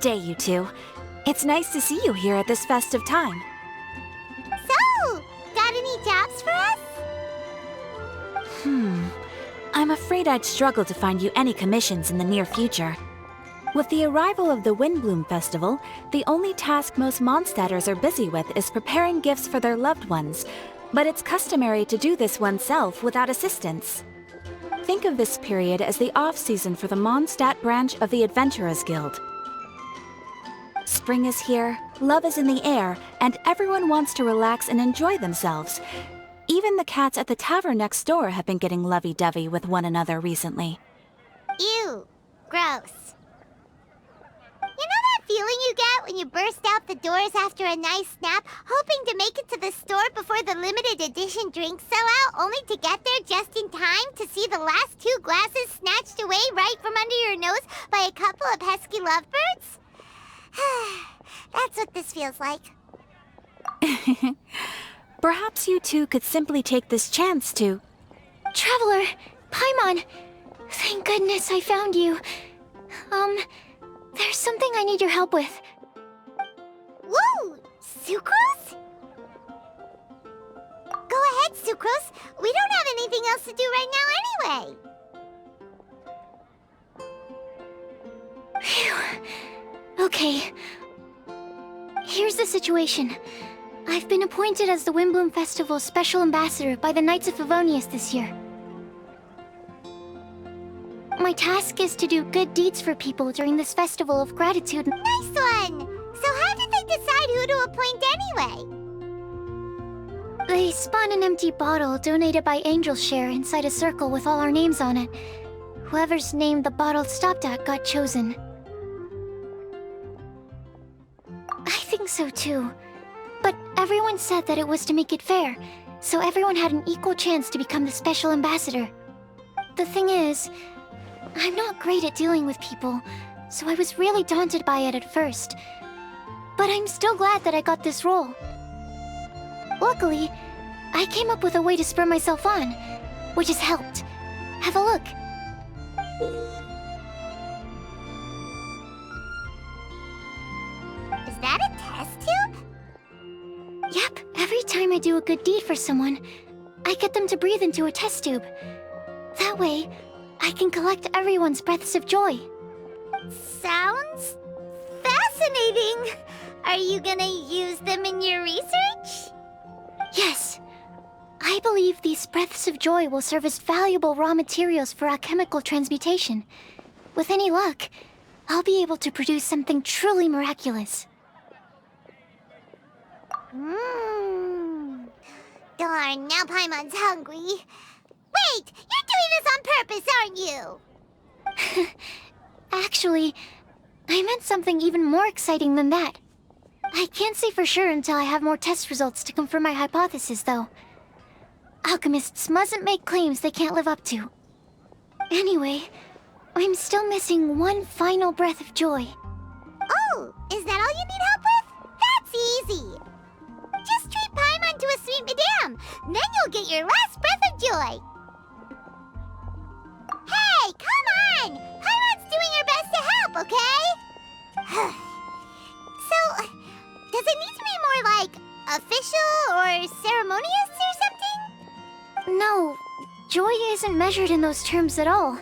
Good day, you two. It's nice to see you here at this festive time. So, got any jobs for us? I'm afraid I'd struggle to find you any commissions in the near future. With the arrival of the Windblume Festival, the only task most Mondstadters are busy with is preparing gifts for their loved ones, but it's customary to do this oneself without assistance. Think of this period as the off-season for the Mondstadt branch of the Adventurers Guild. Spring is here, love is in the air, and everyone wants to relax and enjoy themselves. Even the cats at the tavern next door have been getting lovey-dovey with one another recently. Ew. Gross. You know that feeling you get when you burst out the doors after a nice nap, hoping to make it to the store before the limited edition drinks sell out, only to get there just in time to see the last 2 glasses snatched away right from under your nose by a couple of pesky lovebirds? That's what this feels like. Perhaps you two could simply take this chance to... Traveler! Paimon! Thank goodness I found you. There's something I need your help with. Woo! Sucrose? Go ahead, Sucrose. We don't have anything else to do right now anyway. Phew. Okay. Here's the situation. I've been appointed as the Windblume Festival's special ambassador by the Knights of Favonius this year. My task is to do good deeds for people during this festival of gratitude. Nice one! So how did they decide who to appoint anyway? They spun an empty bottle donated by Angel's Share inside a circle with all our names on it. Whoever's name the bottle stopped at got chosen. I think so too. But everyone said that it was to make it fair, so everyone had an equal chance to become the special ambassador. The thing is, I'm not great at dealing with people, so I was really daunted by it at first. But I'm still glad that I got this role. Luckily, I came up with a way to spur myself on, which has helped. Have a look. Is that a test tube? Yep, every time I do a good deed for someone, I get them to breathe into a test tube. That way, I can collect everyone's breaths of joy. Sounds fascinating. Are you gonna use them in your research? Yes. I believe these breaths of joy will serve as valuable raw materials for alchemical transmutation. With any luck, I'll be able to produce something truly miraculous. Darn, now Paimon's hungry. Wait! You're doing this on purpose, aren't you? Actually, I meant something even more exciting than that. I can't say for sure until I have more test results to confirm my hypothesis, though. Alchemists mustn't make claims they can't live up to. Anyway, I'm still missing one final breath of joy. Oh, is that all you need help with? That's easy. Just treat Paimon to a sweet madame. Then you'll get your last breath of joy. Hey, come on! Paimon's doing her best to help, okay? So, does it need to be more like official or ceremonious or something? No, joy isn't measured in those terms at all.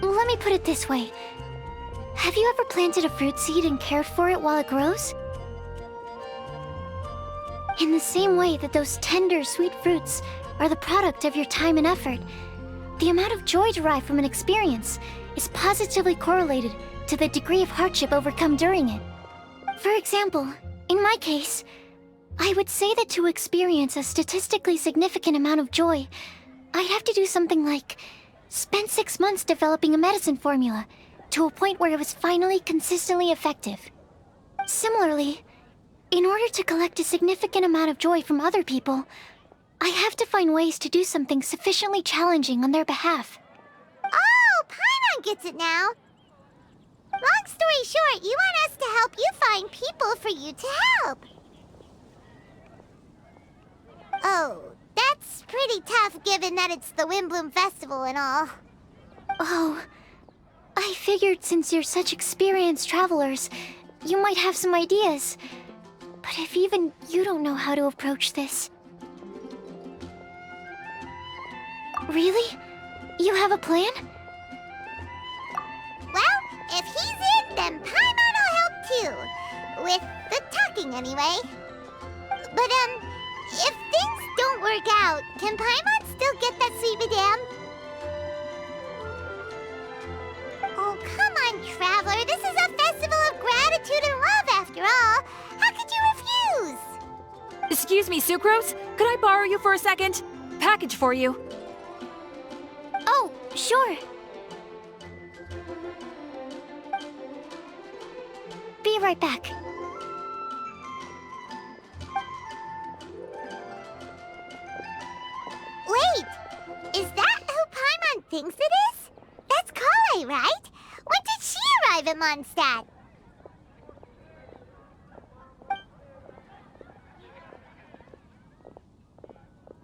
Let me put it this way. Have you ever planted a fruit seed and cared for it while it grows? In the same way that those tender, sweet fruits are the product of your time and effort, the amount of joy derived from an experience is positively correlated to the degree of hardship overcome during it. For example, in my case, I would say that to experience a statistically significant amount of joy, I'd have to do something like spend 6 months developing a medicine formula to a point where it was finally consistently effective. Similarly, in order to collect a significant amount of joy from other people, I have to find ways to do something sufficiently challenging on their behalf. Oh, Paimon gets it now. Long story short, you want us to help you find people for you to help. Oh, that's pretty tough given that it's the Windblume Festival and all. Oh, I figured since you're such experienced travelers, you might have some ideas. But if even you don't know how to approach this... Really? You have a plan? Well, if he's in, then Paimon will help too. With the talking, anyway. But, if things don't work out, can Paimon still get that sweet madame? Oh, come on, Traveler. This is a festival of gratitude and love, after all. How could you refuse? Excuse me, Sucrose? Could I borrow you for a second? Package for you. Oh, sure. Be right back. Wait! Is that who Paimon thinks it is? That's Kale, right? When did she arrive at Mondstadt?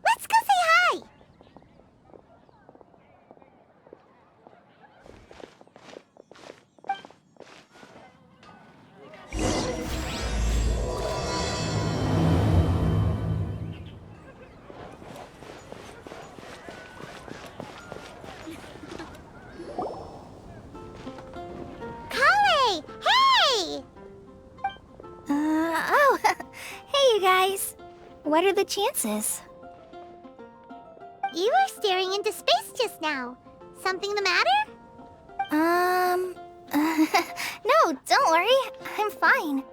Let's go say hi! Kale! Hey! Hey you guys. What are the chances? You were staring into space just now. Something the matter? No, don't worry. I'm fine.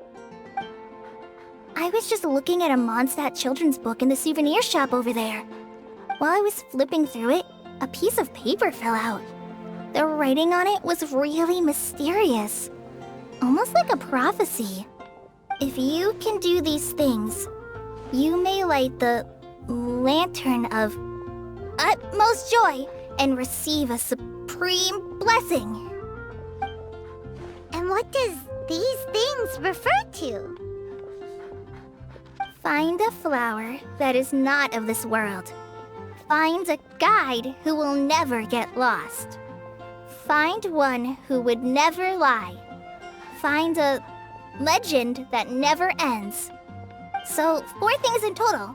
I was just looking at a Mondstadt children's book in the souvenir shop over there. While I was flipping through it, a piece of paper fell out. The writing on it was really mysterious. Almost like a prophecy. If you can do these things, you may light the lantern of utmost joy and receive a supreme blessing. And what does these things refer to? Find a flower that is not of this world. Find a guide who will never get lost. Find one who would never lie. Find a legend that never ends. So, 4 things in total.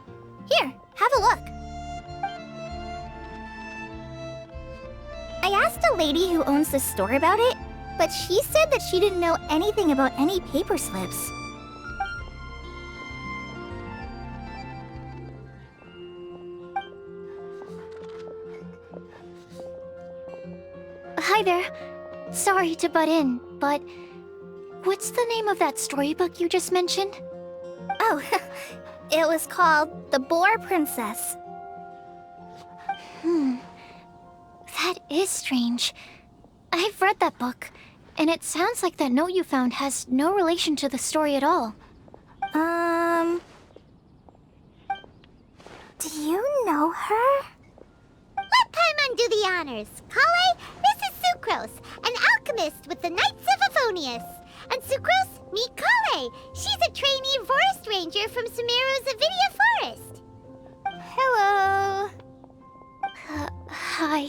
Here, have a look. I asked a lady who owns the store about it, but she said that she didn't know anything about any paper slips. Hi there. Sorry to butt in, but what's the name of that storybook you just mentioned? Oh, it was called The Boar Princess. That is strange. I've read that book, and it sounds like that note you found has no relation to the story at all. Do you know her? Let Paimon do the honors. Kale, this is Sucrose, an alchemist with the Knights of Favonius. And Sucrose, meet Kale. She's a trainee forest ranger from Sumeru's Avidia Forest. Hello. Hi.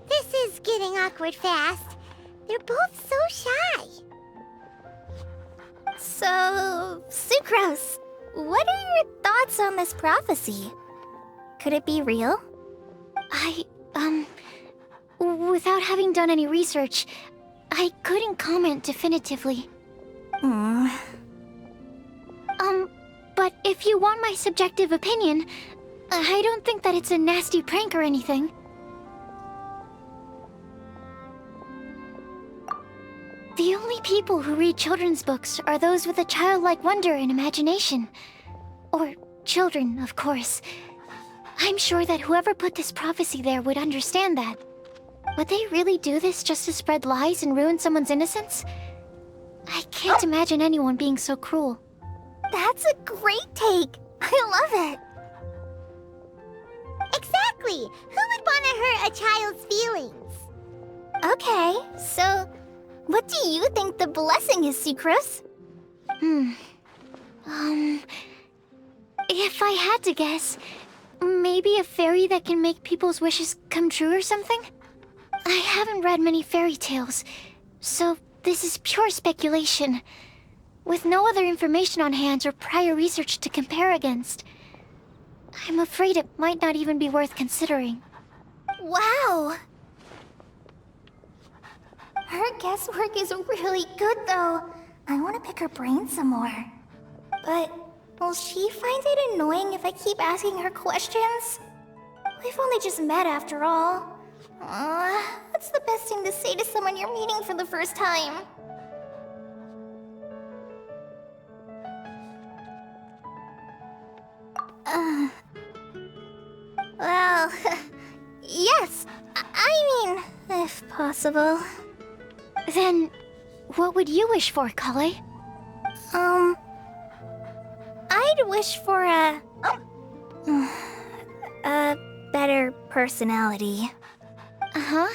This is getting awkward fast. They're both so shy. So, Sucrose, what are your thoughts on this prophecy? Could it be real? Without having done any research, I couldn't comment definitively. But if you want my subjective opinion, I don't think that it's a nasty prank or anything. The only people who read children's books are those with a childlike wonder and imagination. Or children, of course. I'm sure that whoever put this prophecy there would understand that. Would they really do this just to spread lies and ruin someone's innocence? I can't imagine anyone being so cruel. That's a great take! I love it! Exactly! Who would want to hurt a child's feelings? Okay, so what do you think the blessing is, Sucrose? If I had to guess, maybe a fairy that can make people's wishes come true or something? I haven't read many fairy tales, so this is pure speculation. With no other information on hand or prior research to compare against, I'm afraid it might not even be worth considering. Wow! Her guesswork is really good, though. I want to pick her brain some more. But will she find it annoying if I keep asking her questions? We've only just met after all. What's the best thing to say to someone you're meeting for the first time? Well, yes. I mean, if possible. Then, what would you wish for, Kale? I'd wish for a better personality. Uh-huh.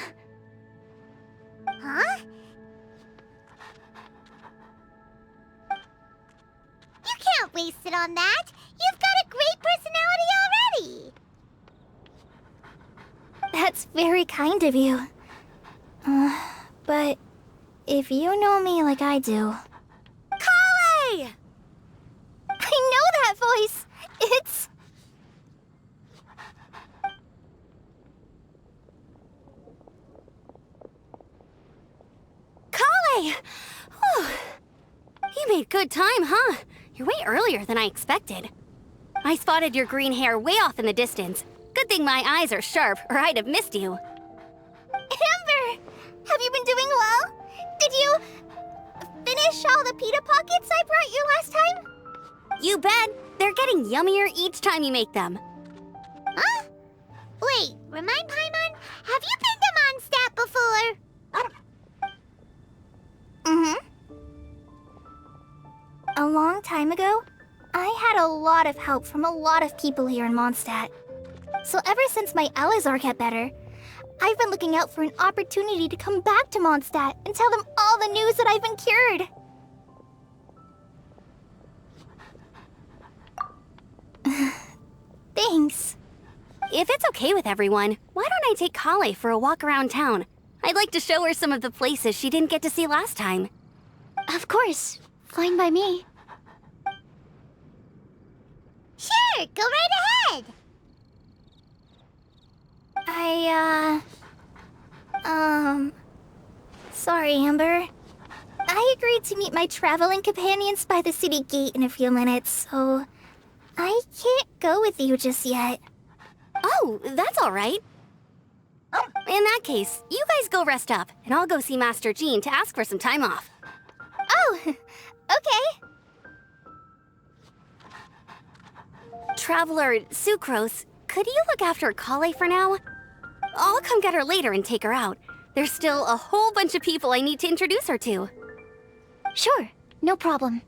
Huh? You can't waste it on that. You've got a great personality already. That's very kind of you. But if you know me like I do... Kale! I know that voice! It's... Kale! Whew. You made good time, huh? You're way earlier than I expected. I spotted your green hair way off in the distance. Good thing my eyes are sharp, or I'd have missed you. Amber! Have you been doing well? Did you... finish all the pita pockets I brought you last time? You bet. They're getting yummier each time you make them. Huh? Wait, remind Paimon, have you been to Mondstadt before? Mm-hmm. A long time ago, I had a lot of help from a lot of people here in Mondstadt. So ever since my Elizar got better, I've been looking out for an opportunity to come back to Mondstadt and tell them all the news that I've been cured. Thanks. If it's okay with everyone, why don't I take Kale for a walk around town? I'd like to show her some of the places she didn't get to see last time. Of course. Fine by me. Sure, go right ahead. Sorry, Amber. I agreed to meet my traveling companions by the city gate in a few minutes, so I can't go with you just yet. Oh, that's all right. In that case, you guys go rest up, and I'll go see Master Jean to ask for some time off. Oh, okay. Traveler Sucrose, could you look after Kale for now? I'll come get her later and take her out. There's still a whole bunch of people I need to introduce her to. Sure, no problem.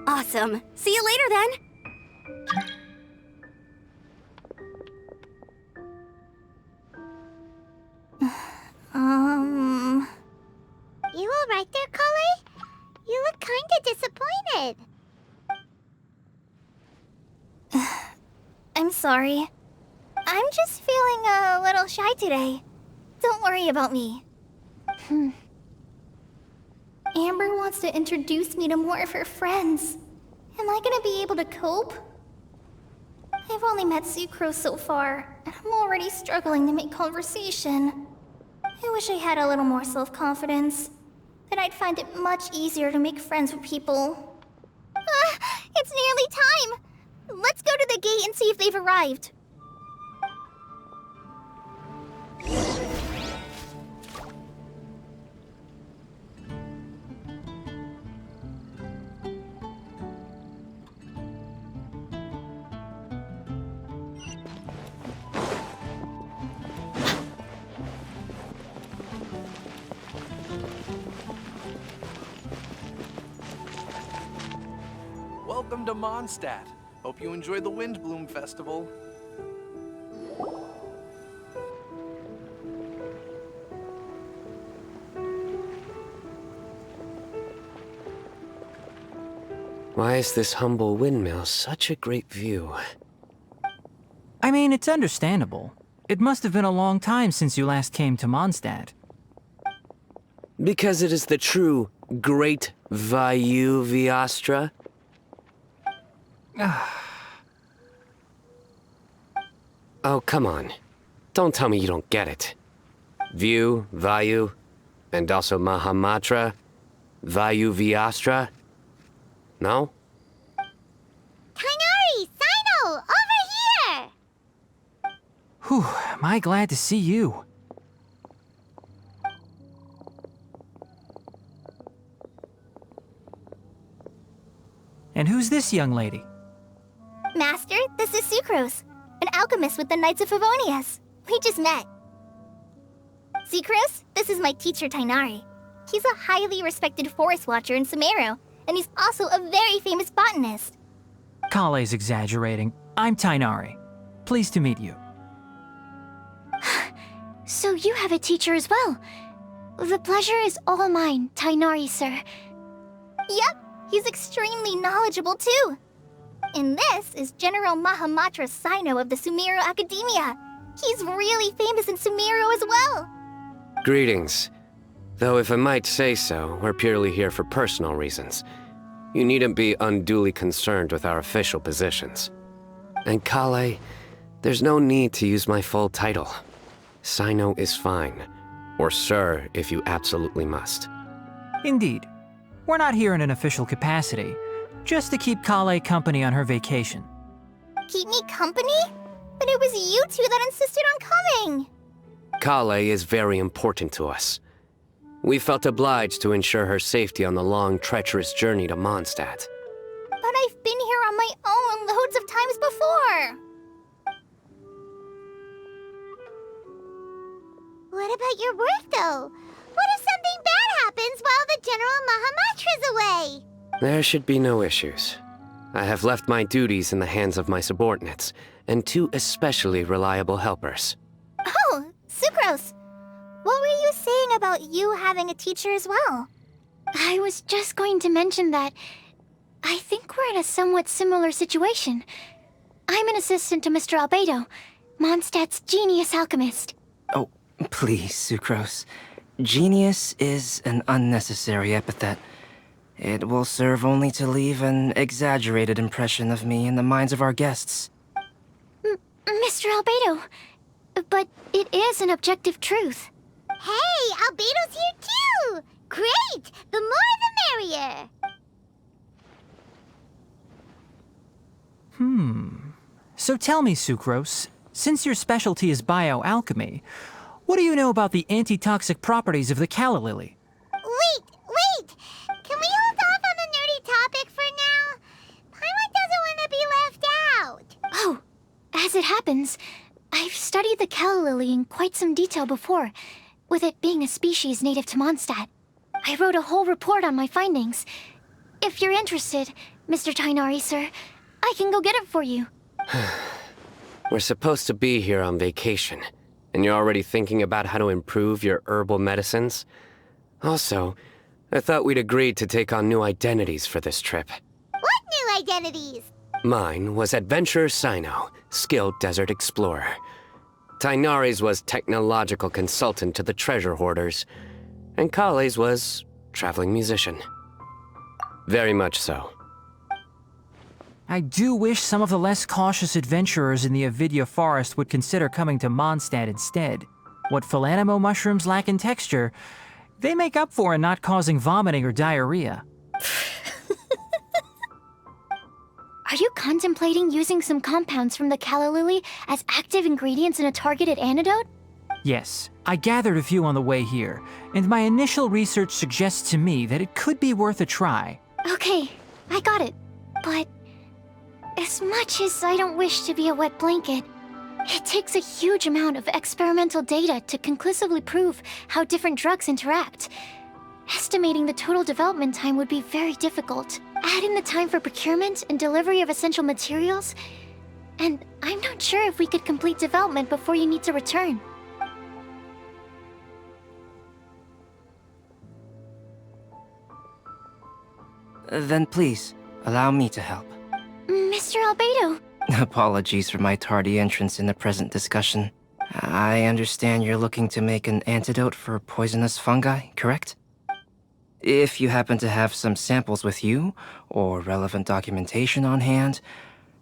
Awesome. See you later then. You all right there, Kale? You look kinda disappointed. I'm sorry. I'm just feeling a little shy today. Don't worry about me. Amber wants to introduce me to more of her friends. Am I gonna be able to cope? I've only met Sucrose so far, and I'm already struggling to make conversation. I wish I had a little more self-confidence. Then I'd find it much easier to make friends with people. It's nearly time! Let's go to the gate and see if they've arrived. Welcome to Mondstadt. Hope you enjoy the Windblume Festival. Why is this humble windmill such a great view? I mean, it's understandable. It must have been a long time since you last came to Mondstadt. Because it is the true Great Vayu Viastra? Oh, come on. Don't tell me you don't get it. View, Vayu, and also Mahamatra, Vayu Viastra? No? Kainari! Sino! Over here! Whew, am I glad to see you. And who's this young lady? Master, this is Sucrose, an alchemist with the Knights of Favonius. We just met. Sucrose, this is my teacher Tainari. He's a highly respected forest watcher in Sumeru, and he's also a very famous botanist. Kale's exaggerating. I'm Tainari. Pleased to meet you. So you have a teacher as well. The pleasure is all mine, Tainari, sir. Yep, he's extremely knowledgeable too. And this is General Mahamatra Sino of the Sumeru Academia. He's really famous in Sumeru as well. Greetings. Though if I might say so, we're purely here for personal reasons. You needn't be unduly concerned with our official positions. And Kale, there's no need to use my full title. Sino is fine. Or sir, if you absolutely must. Indeed. We're not here in an official capacity, just to keep Kale company on her vacation. Keep me company? But it was you two that insisted on coming. Kale is very important to us. We felt obliged to ensure her safety on the long, treacherous journey to Mondstadt. But I've been here on my own loads of times before. What about your work, though? What if something bad happens while the General Mahamatra's away? There should be no issues. I have left my duties in the hands of my subordinates, and two especially reliable helpers. Oh, Sucrose. What were you saying about you having a teacher as well? I was just going to mention that I think we're in a somewhat similar situation. I'm an assistant to Mr. Albedo, Mondstadt's genius alchemist. Oh, please, Sucrose. Genius is an unnecessary epithet. It will serve only to leave an exaggerated impression of me in the minds of our guests. Mr. Albedo, but it is an objective truth. Hey, Albedo's here too! Great! The more the merrier! So tell me, Sucrose, since your specialty is bioalchemy, what do you know about the antitoxic properties of the calla lily? Wait! Can we hold off on the nerdy topic for now? Paimon doesn't want to be left out. Oh, as it happens, I've studied the calla lily in quite some detail before, with it being a species native to Mondstadt. I wrote a whole report on my findings. If you're interested, Mr. Tainari, sir, I can go get it for you. We're supposed to be here on vacation, and you're already thinking about how to improve your herbal medicines? Also, I thought we'd agreed to take on new identities for this trip. What new identities? Mine was Adventurer Sino, skilled desert explorer. Tainari's was technological consultant to the treasure hoarders, and Kale's was traveling musician. Very much so. I do wish some of the less cautious adventurers in the Avidya forest would consider coming to Mondstadt instead. What Philanimo mushrooms lack in texture, they make up for in not causing vomiting or diarrhea. Are you contemplating using some compounds from the calla lily as active ingredients in a targeted antidote? Yes, I gathered a few on the way here, and my initial research suggests to me that it could be worth a try. Okay, I got it. But as much as I don't wish to be a wet blanket, it takes a huge amount of experimental data to conclusively prove how different drugs interact. Estimating the total development time would be very difficult. Add in the time for procurement and delivery of essential materials, and I'm not sure if we could complete development before you need to return. Then please, Allow me to help. Mr. Albedo. Apologies for my tardy entrance in the present discussion. I understand you're looking to make an antidote for poisonous fungi, correct? If you happen to have some samples with you, or relevant documentation on hand,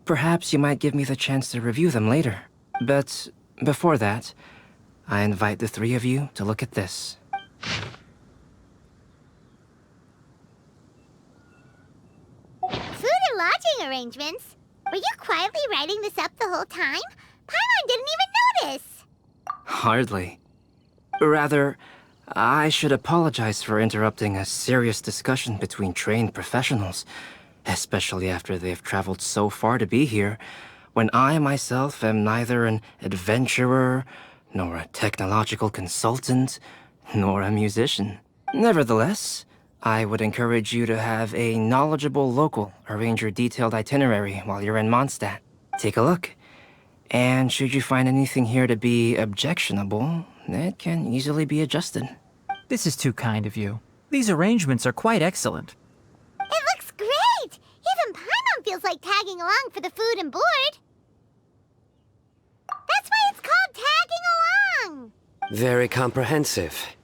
perhaps you might give me the chance to review them later. But before that, I invite the three of you to look at this. Food and lodging arrangements? Were you quietly writing this up the whole time? Paimon didn't even notice! Hardly. Rather, I should apologize for interrupting a serious discussion between trained professionals, especially after they've traveled so far to be here, when I myself am neither an adventurer, nor a technological consultant, nor a musician. Nevertheless, I would encourage you to have a knowledgeable local arrange your detailed itinerary while you're in Mondstadt. Take a look. And should you find anything here to be objectionable, it can easily be adjusted. This is too kind of you. These arrangements are quite excellent. It looks great! Even Paimon feels like tagging along for the food and board. That's why it's called tagging along! Very comprehensive.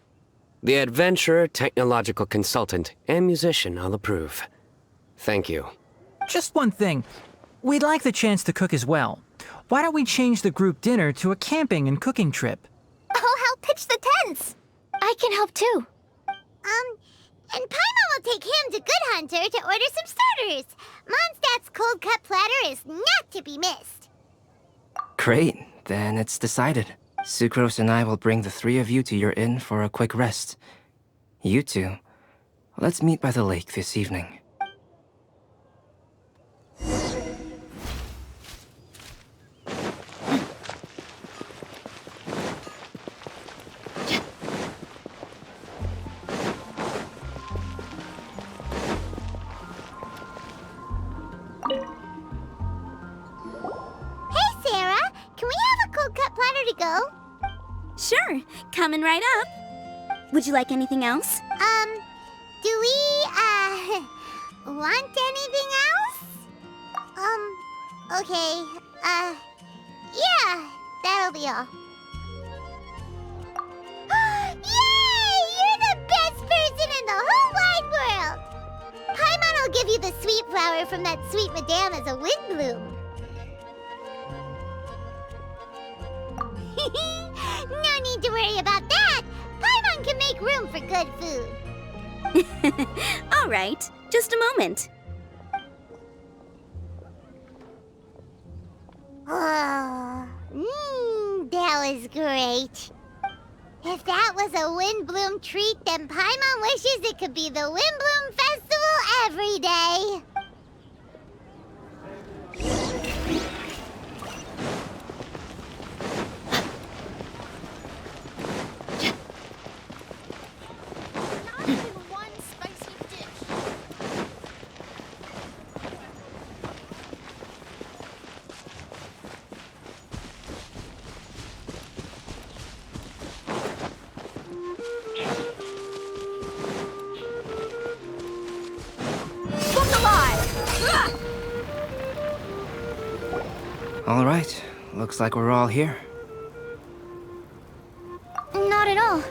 The adventurer, technological consultant, and musician all approve. Thank you. Just one thing. We'd like the chance to cook as well. Why don't we change the group dinner to a camping and cooking trip? I'll help pitch the tents! I can help too. And Paimon will take him to Good Hunter to order some starters. Mondstadt's cold cut platter is not to be missed. Great, then it's decided. Sucrose and I will bring the three of you to your inn for a quick rest. You two, let's meet by the lake this evening. Hey, Sarah! Can we have a cold cut platter to go? Sure, coming right up. Would you like anything else? Do we, want anything else? Okay, yeah, that'll be all. Yay! You're the best person in the whole wide world! Paimon will give you the sweet flower from that sweet madame as a Windblume. No need to worry about that! Paimon can make room for good food. All right, just a moment. Oh, that was great. If that was a Windblume treat, then Paimon wishes it could be the Windblume Festival every day. All right, looks like we're all here. Not at all.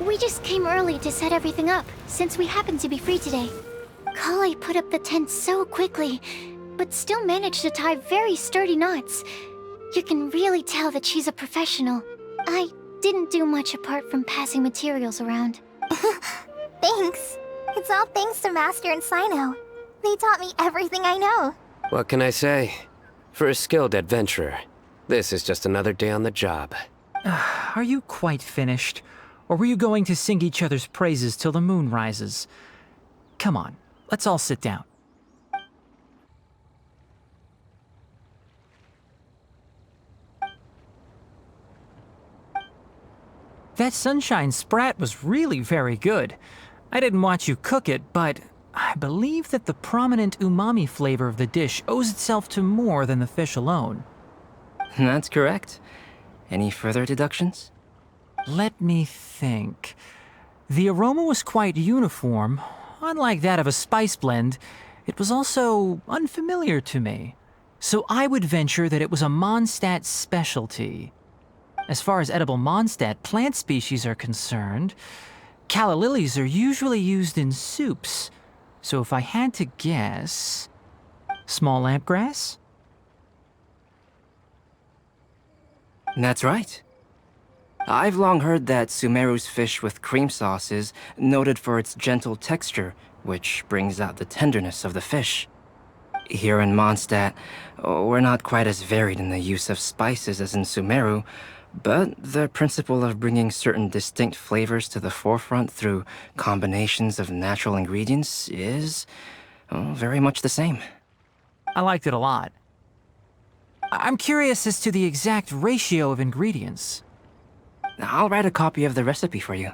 We just came early to set everything up, since we happen to be free today. Kale put up the tent so quickly, but still managed to tie very sturdy knots. You can really tell that she's a professional. I didn't do much apart from passing materials around. Thanks. It's all thanks to Master and Sino. They taught me everything I know. What can I say? For a skilled adventurer, this is just another day on the job. Are you quite finished? Or were you going to sing each other's praises till the moon rises? Come on, let's all sit down. That sunshine sprat was really very good. I didn't watch you cook it, but I believe that the prominent umami flavor of the dish owes itself to more than the fish alone. That's correct. Any further deductions? Let me think. The aroma was quite uniform. Unlike that of a spice blend, it was also unfamiliar to me. So I would venture that it was a Mondstadt specialty. As far as edible Mondstadt plant species are concerned, calla lilies are usually used in soups. So if I had to guess... small lampgrass? That's right. I've long heard that Sumeru's fish with cream sauce is noted for its gentle texture, which brings out the tenderness of the fish. Here in Mondstadt, we're not quite as varied in the use of spices as in Sumeru, but the principle of bringing certain distinct flavors to the forefront through combinations of natural ingredients is, very much the same. I liked it a lot. I'm curious as to the exact ratio of ingredients. I'll write a copy of the recipe for you.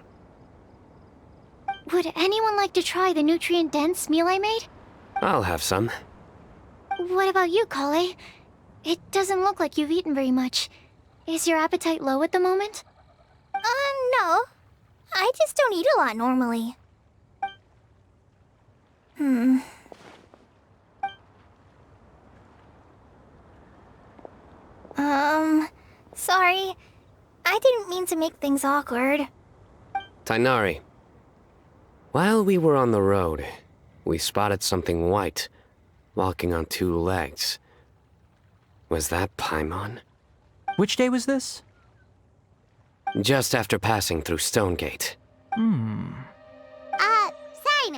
Would anyone like to try the nutrient-dense meal I made? I'll have some. What about you, Kale? It doesn't look like you've eaten very much. Is your appetite low at the moment? No. I just don't eat a lot normally. Sorry. I didn't mean to make things awkward. Tighnari. While we were on the road, we spotted something white, walking on two legs. Was that Paimon? Which day was this? Just after passing through Stonegate. Sino,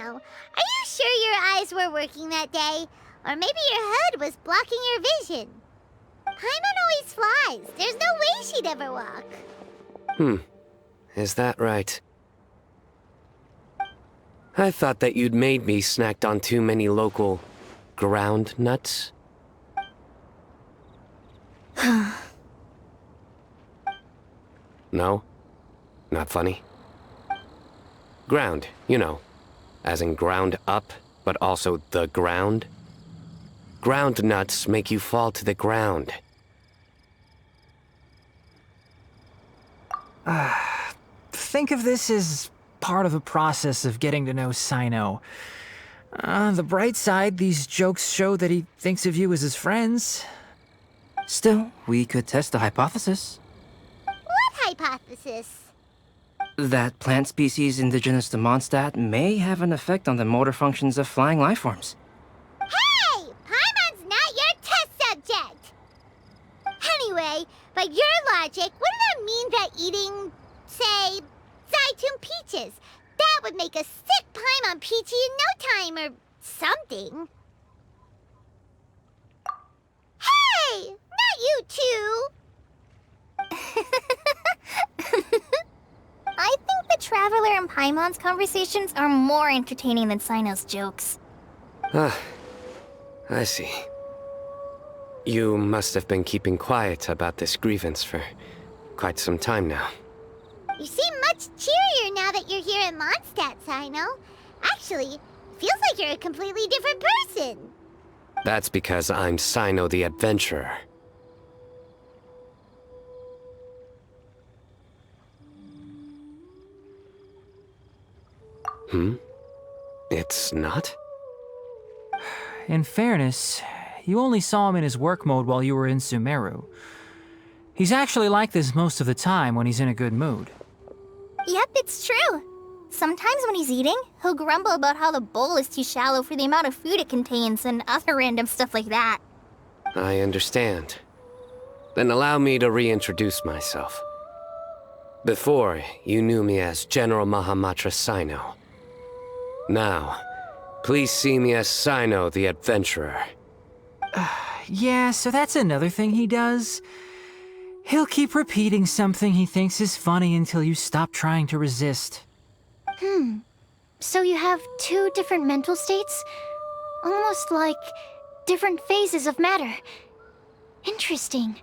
are you sure your eyes were working that day? Or maybe your hood was blocking your vision? Paimon always flies. There's no way she'd ever walk. Is that right? I thought that you'd made me snacked on too many local ground nuts. No? Not funny? Ground, you know. As in ground up, but also the ground. Ground nuts make you fall to the ground. Think of this as part of the process of getting to know Sino. The bright side, these jokes show that he thinks of you as his friends. Still, we could test the hypothesis. What hypothesis? That plant species indigenous to Mondstadt may have an effect on the motor functions of flying lifeforms. Hey! Paimon's not your test subject! Anyway, by your logic, wouldn't that mean that eating, say, Zaitun peaches, that would make a sick Paimon peachy in no time or something? Hey! Not you two! I think the Traveler and Paimon's conversations are more entertaining than Sino's jokes. I see. You must have been keeping quiet about this grievance for quite some time now. You seem much cheerier now that you're here in Mondstadt, Sino. Actually, feels like you're a completely different person. That's because I'm Sino the Adventurer. It's not? In fairness, you only saw him in his work mode while you were in Sumeru. He's actually like this most of the time when he's in a good mood. Yep, it's true. Sometimes when he's eating, he'll grumble about how the bowl is too shallow for the amount of food it contains and other random stuff like that. I understand. Then allow me to reintroduce myself. Before, you knew me as General Mahamatra Sino. Now, please see me as Sino the Adventurer. Yeah, so that's another thing he does. He'll keep repeating something he thinks is funny until you stop trying to resist. So you have two different mental states? Almost like different phases of matter. Interesting.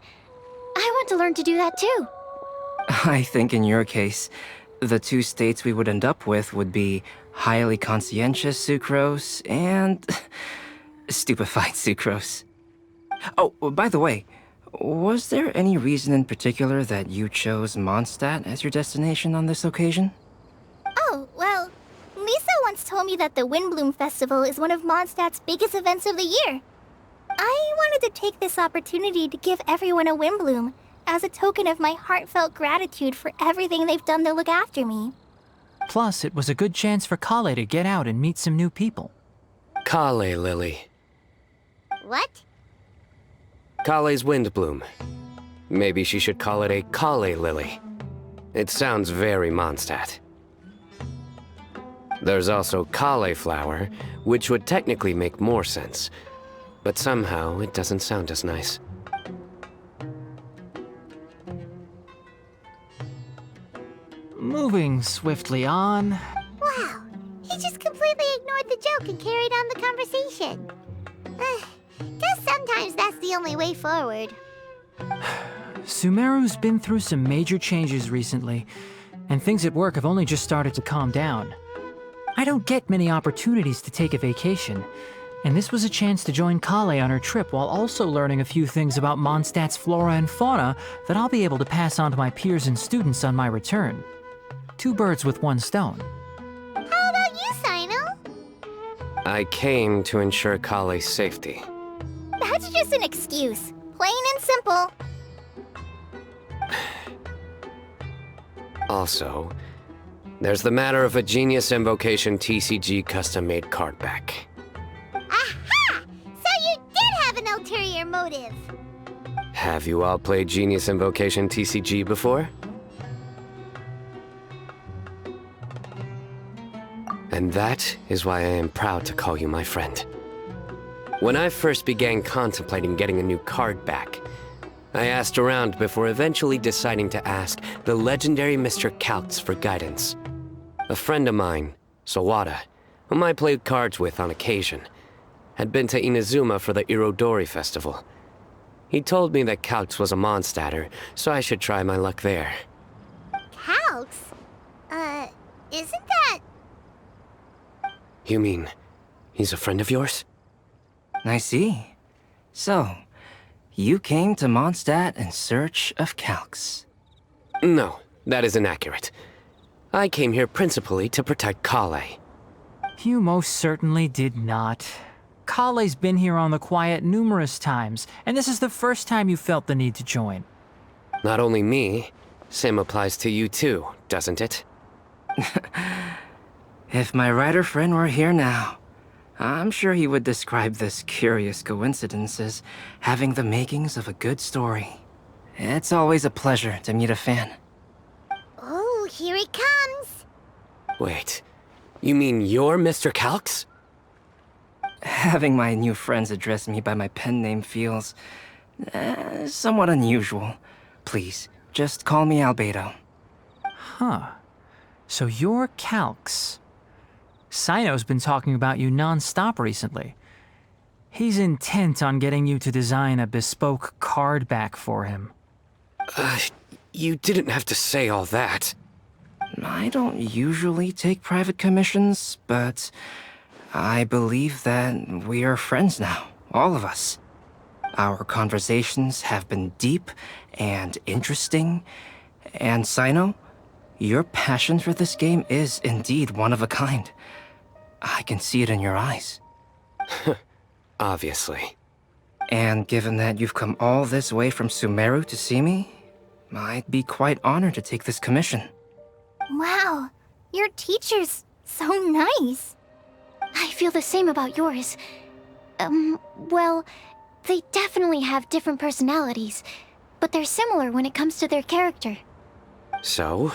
I want to learn to do that too. I think in your case, the two states we would end up with would be highly conscientious sucrose and stupefied sucrose. Oh, by the way, was there any reason in particular that you chose Mondstadt as your destination on this occasion? Oh, well, Lisa once told me that the Windblume Festival is one of Mondstadt's biggest events of the year. I wanted to take this opportunity to give everyone a Windblume, as a token of my heartfelt gratitude for everything they've done to look after me. Plus, it was a good chance for Kale to get out and meet some new people. Kale Lily. What? Kale's Windblume. Maybe she should call it a Kale Lily. It sounds very Mondstadt. There's also cauliflower, which would technically make more sense, but somehow it doesn't sound as nice. Moving swiftly on. Wow, he just completely ignored the joke and carried on the conversation. Guess sometimes that's the only way forward. Sumeru's been through some major changes recently, and things at work have only just started to calm down. I don't get many opportunities to take a vacation, and this was a chance to join Kale on her trip while also learning a few things about Mondstadt's flora and fauna that I'll be able to pass on to my peers and students on my return. 2 birds with 1 stone. How about you, Sino? I came to ensure Kale's safety. That's just an excuse. Plain and simple. Also, there's the matter of a Genius Invocation TCG custom-made card back. Aha! So you did have an ulterior motive. Have you all played Genius Invocation TCG before? And that is why I am proud to call you my friend. When I first began contemplating getting a new card back, I asked around before eventually deciding to ask the legendary Mr. Kaltz for guidance. A friend of mine, Sawada, whom I played cards with on occasion, had been to Inazuma for the Irodori festival. He told me that Kaltz was a Mondstadter, so I should try my luck there. Kaltz? Isn't that... You mean, he's a friend of yours? I see. So, you came to Mondstadt in search of Kaltz. No, that is inaccurate. I came here principally to protect Kale. You most certainly did not. Kale's been here on the quiet numerous times, and this is the first time you felt the need to join. Not only me, same applies to you too, doesn't it? If my writer friend were here now, I'm sure he would describe this curious coincidence as having the makings of a good story. It's always a pleasure to meet a fan. Oh, here he comes. Wait, you mean you're Mr. Kaltz? Having my new friends address me by my pen name feels... somewhat unusual. Please, just call me Albedo. Huh. So you're Kaltz. Sino's been talking about you non-stop recently. He's intent on getting you to design a bespoke card back for him. You didn't have to say all that. I don't usually take private commissions, but I believe that we are friends now, all of us. Our conversations have been deep and interesting, and Sino, your passion for this game is indeed one of a kind. I can see it in your eyes. Obviously. And given that you've come all this way from Sumeru to see me, I'd be quite honored to take this commission. Wow, your teacher's so nice. I feel the same about yours. Well, they definitely have different personalities, but they're similar when it comes to their character. So,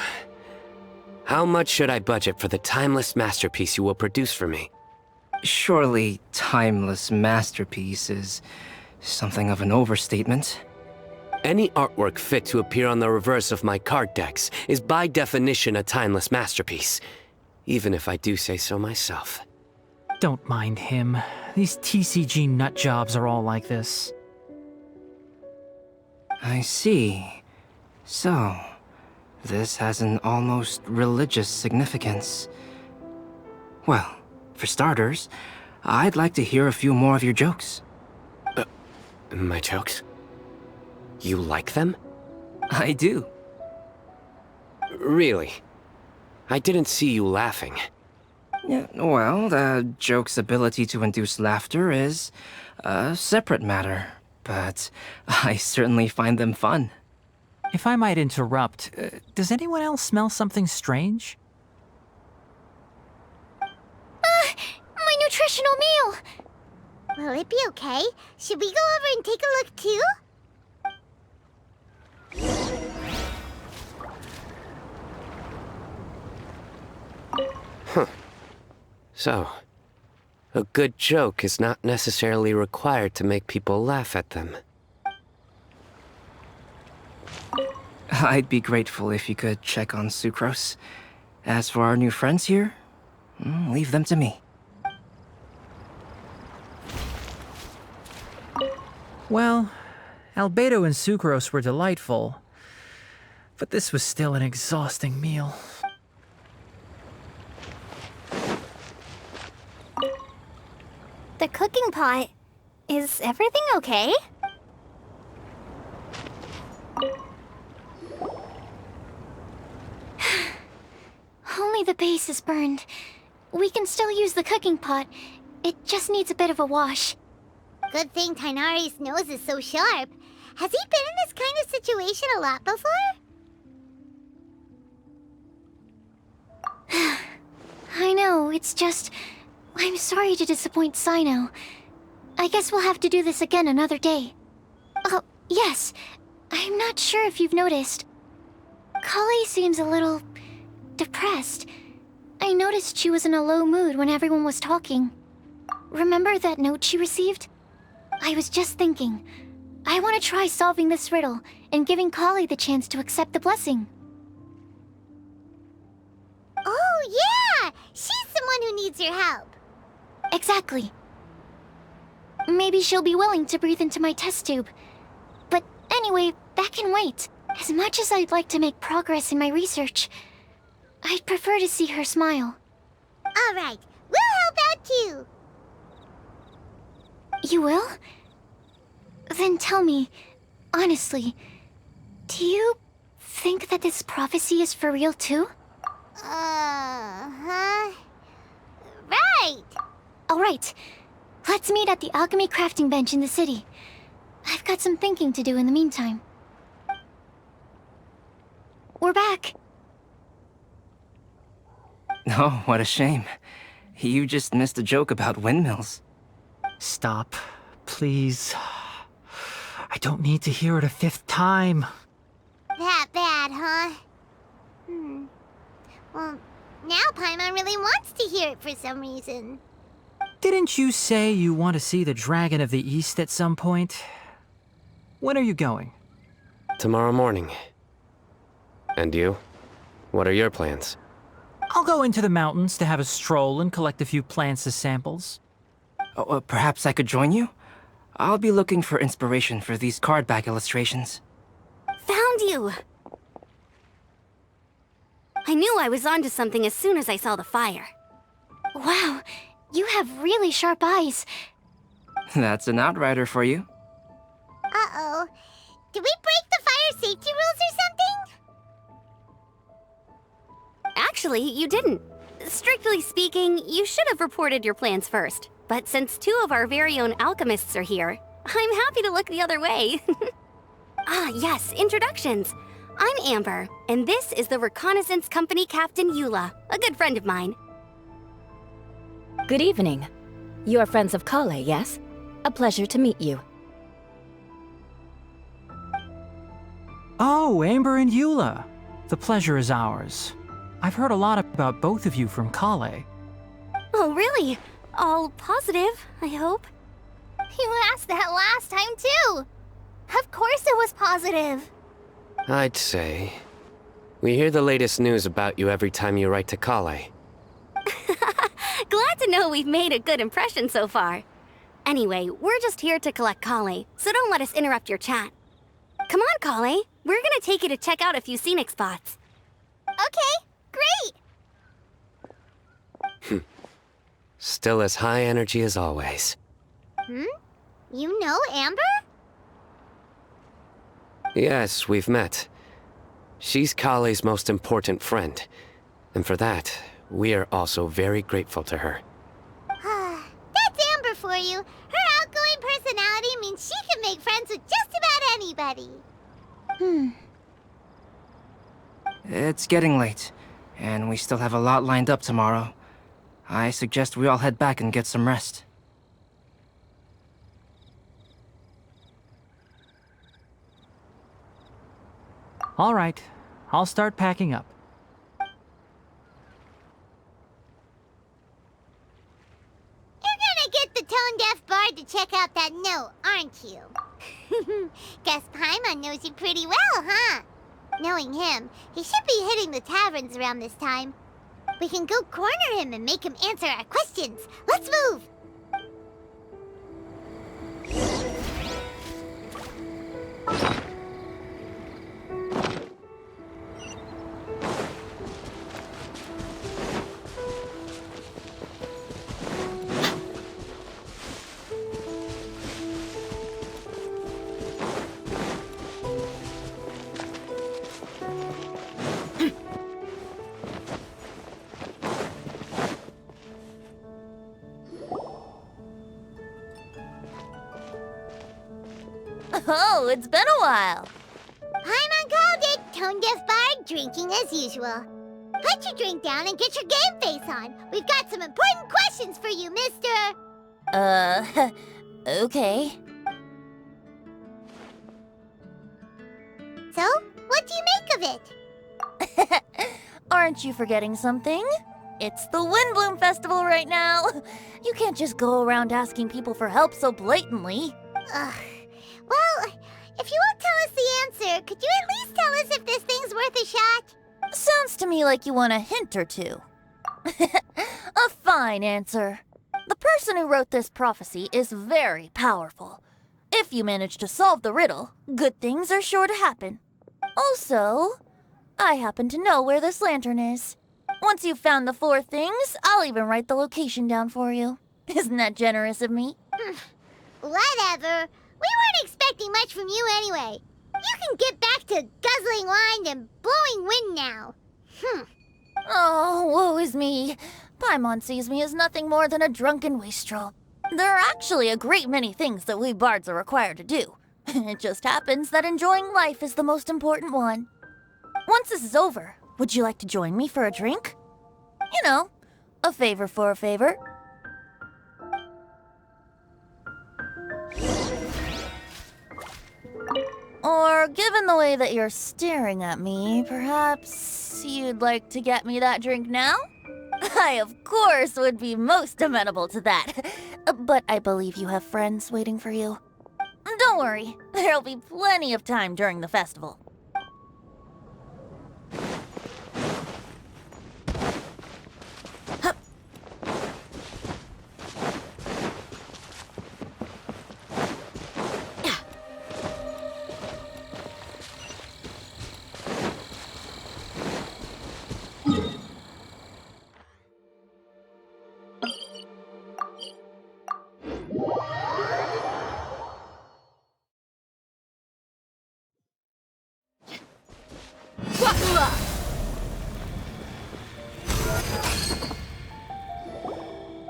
how much should I budget for the timeless masterpiece you will produce for me? Surely, timeless masterpiece is something of an overstatement. Any artwork fit to appear on the reverse of my card decks is by definition a timeless masterpiece, even if I do say so myself. Don't mind him. These TCG nutjobs are all like this. I see. So, this has an almost religious significance. Well, for starters, I'd like to hear a few more of your jokes. My jokes? You like them? I do. Really? I didn't see you laughing. Yeah, well, the joke's ability to induce laughter is a separate matter, but I certainly find them fun. If I might interrupt, does anyone else smell something strange? My nutritional meal! Will it be okay? Should we go over and take a look too? So, a good joke is not necessarily required to make people laugh at them. I'd be grateful if you could check on Sucrose. As for our new friends here, leave them to me. Well, Albedo and Sucrose were delightful, but this was still an exhausting meal. The cooking pot. Is everything okay? Only the base is burned. We can still use the cooking pot. It just needs a bit of a wash. Good thing Tainari's nose is so sharp. Has he been in this kind of situation a lot before? I know, it's just... I'm sorry to disappoint Sino. I guess we'll have to do this again another day. Oh, yes. I'm not sure if you've noticed. Kali seems a little... depressed. I noticed she was in a low mood when everyone was talking. Remember that note she received? I was just thinking. I want to try solving this riddle and giving Kali the chance to accept the blessing. Oh, yeah! She's someone who needs your help. Exactly. Maybe she'll be willing to breathe into my test tube. But anyway, that can wait. As much as I'd like to make progress in my research, I'd prefer to see her smile. All right, we'll help out too. You will? Then tell me, honestly, do you think that this prophecy is for real too? Huh? Right! Alright, let's meet at the alchemy crafting bench in the city. I've got some thinking to do in the meantime. We're back. Oh, what a shame. You just missed a joke about windmills. Stop, please. I don't need to hear it a fifth time. That bad, huh? Well, now Paimon really wants to hear it for some reason. Didn't you say you want to see the Dragon of the East at some point? When are you going? Tomorrow morning. And you? What are your plans? I'll go into the mountains to have a stroll and collect a few plants as samples. Oh, perhaps I could join you? I'll be looking for inspiration for these card back illustrations. Found you! I knew I was onto something as soon as I saw the fire. Wow, you have really sharp eyes. That's an outrider for you. Uh-oh. Did we break the fire safety rules or something? Actually, you didn't. Strictly speaking, you should have reported your plans first. But since two of our very own alchemists are here, I'm happy to look the other way. Ah, yes, introductions. I'm Amber, and this is the Reconnaissance Company Captain Eula, a good friend of mine. Good evening. You are friends of Kale, yes? A pleasure to meet you. Oh, Amber and Eula. The pleasure is ours. I've heard a lot about both of you from Kale. Oh, really? All positive, I hope. You asked that last time too. Of course it was positive. I'd say. We hear the latest news about you every time you write to Kale. Glad to know we've made a good impression so far. Anyway, we're just here to collect Kale, so don't let us interrupt your chat. Come on, Kale. We're gonna take you to check out a few scenic spots. Okay, great. Still as high energy as always. You know Amber? Yes, we've met. She's Kale's most important friend. And for that, We are also very grateful to her. That's Amber for you. Her outgoing personality means she can make friends with just about anybody. It's getting late, and we still have a lot lined up tomorrow. I suggest we all head back and get some rest. All right, I'll start packing up. You're gonna get the tone-deaf bard to check out that note, aren't you? Guess Paimon knows you pretty well, huh? Knowing him, he should be hitting the taverns around this time. We can go corner him and make him answer our questions. Let's move! Oh, it's been a while. Paimon called it, tone-deaf bard drinking as usual. Put your drink down and get your game face on. We've got some important questions for you, mister. Okay. So, what do you make of it? Aren't you forgetting something? It's the Windblume Festival right now. You can't just go around asking people for help so blatantly. Ugh. Well, if you won't tell us the answer, could you at least tell us if this thing's worth a shot? Sounds to me like you want a hint or two. A fine answer. The person who wrote this prophecy is very powerful. If you manage to solve the riddle, good things are sure to happen. Also, I happen to know where this lantern is. Once you've found the 4 things, I'll even write the location down for you. Isn't that generous of me? Whatever. We weren't expecting much from you anyway. You can get back to guzzling wine and blowing wind now. Oh, woe is me. Paimon sees me as nothing more than a drunken wastrel. There are actually a great many things that we bards are required to do. It just happens that enjoying life is the most important one. Once this is over, would you like to join me for a drink? You know, a favor for a favor. Or, given the way that you're staring at me, perhaps you'd like to get me that drink now? I, of course, would be most amenable to that. But I believe you have friends waiting for you. Don't worry, there'll be plenty of time during the festival.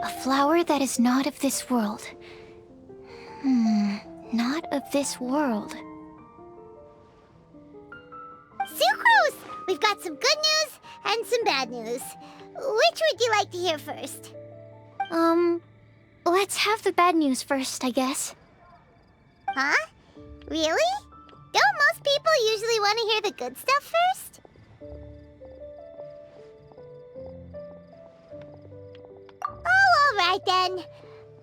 A flower that is not of this world. Not of this world. Sucrose! We've got some good news and some bad news. Which would you like to hear first? Let's have the bad news first, I guess. Huh? Really? Don't most people usually want to hear the good stuff first? Oh, alright then.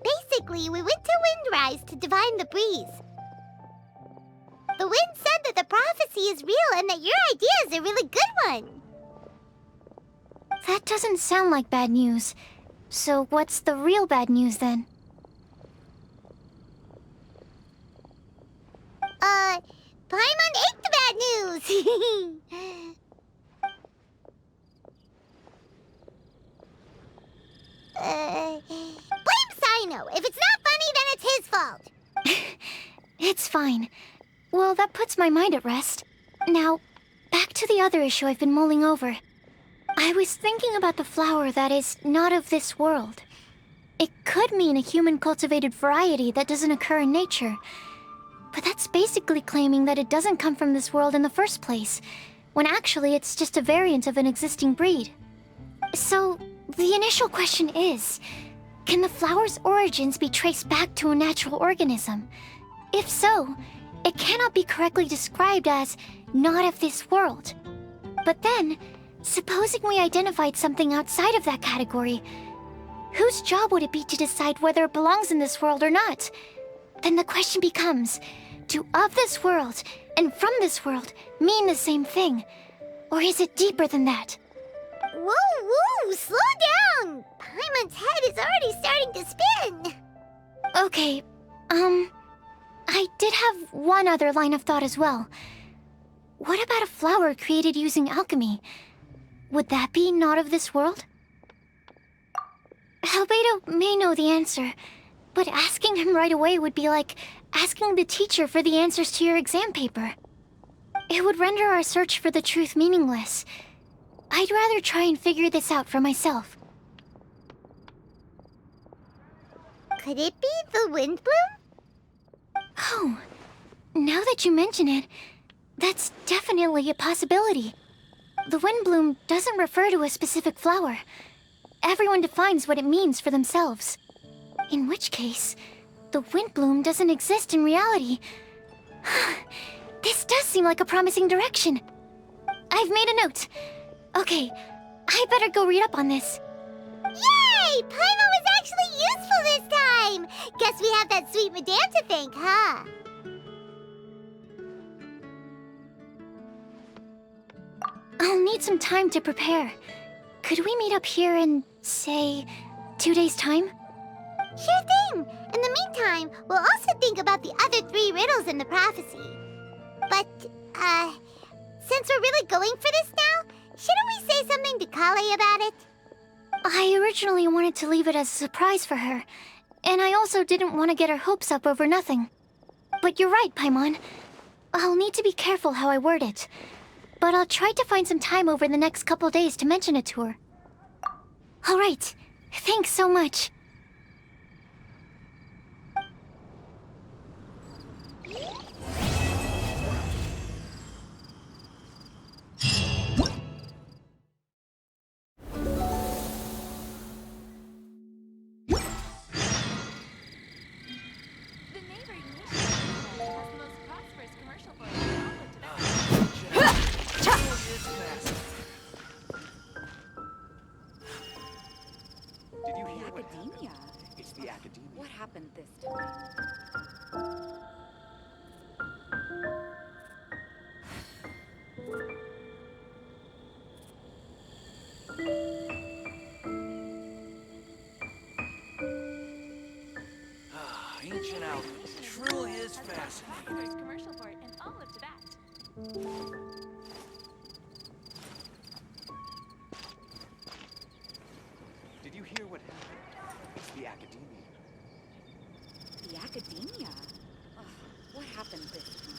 Basically, we went to Windrise to divine the breeze. The wind said that the prophecy is real and that your idea is a really good one. That doesn't sound like bad news. So what's the real bad news then? Paimon ate the bad news! Blame Sino. If it's not funny, then it's his fault. It's fine. Well, that puts my mind at rest. Now, back to the other issue I've been mulling over. I was thinking about the flower that is not of this world. It could mean a human-cultivated variety that doesn't occur in nature. But that's basically claiming that it doesn't come from this world in the first place, when actually it's just a variant of an existing breed. So, the initial question is, can the flower's origins be traced back to a natural organism? If so, it cannot be correctly described as not of this world. But then, supposing we identified something outside of that category, whose job would it be to decide whether it belongs in this world or not? Then the question becomes, do of this world and from this world mean the same thing? Or is it deeper than that? Whoa, slow down! Paimon's head is already starting to spin! Okay, I did have one other line of thought as well. What about a flower created using alchemy? Would that be not of this world? Albedo may know the answer, but asking him right away would be like asking the teacher for the answers to your exam paper. It would render our search for the truth meaningless. I'd rather try and figure this out for myself. Could it be the Windblume? Oh, now that you mention it, that's definitely a possibility. The Windblume doesn't refer to a specific flower. Everyone defines what it means for themselves. In which case, the Windblume doesn't exist in reality. This does seem like a promising direction. I've made a note. Okay, I better go read up on this. Yay! Paimon was actually useful this time! Guess we have that sweet madame to thank, huh? I'll need some time to prepare. Could we meet up here in, say, 2 days' time? Sure thing! In the meantime, we'll also think about the other 3 riddles in the prophecy. But, since we're really going for this now, shouldn't we say something to Kale about it? I originally wanted to leave it as a surprise for her, and I also didn't want to get her hopes up over nothing. But you're right, Paimon. I'll need to be careful how I word it. But I'll try to find some time over the next couple days to mention it to her. All right. Thanks so much. Did you hear what Academia? happened? It's the academia. What happened this time? Ancient alchemy truly is fascinating. Commercial for it and all of that. Did you hear what happened? It's the academia. The academia? Ugh, what happened this time?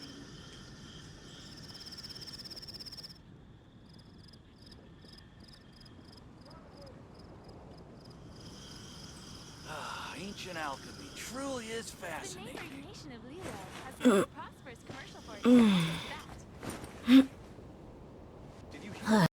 Ancient alchemy truly is fascinating. The nation of Leo has a prosperous commercial for it.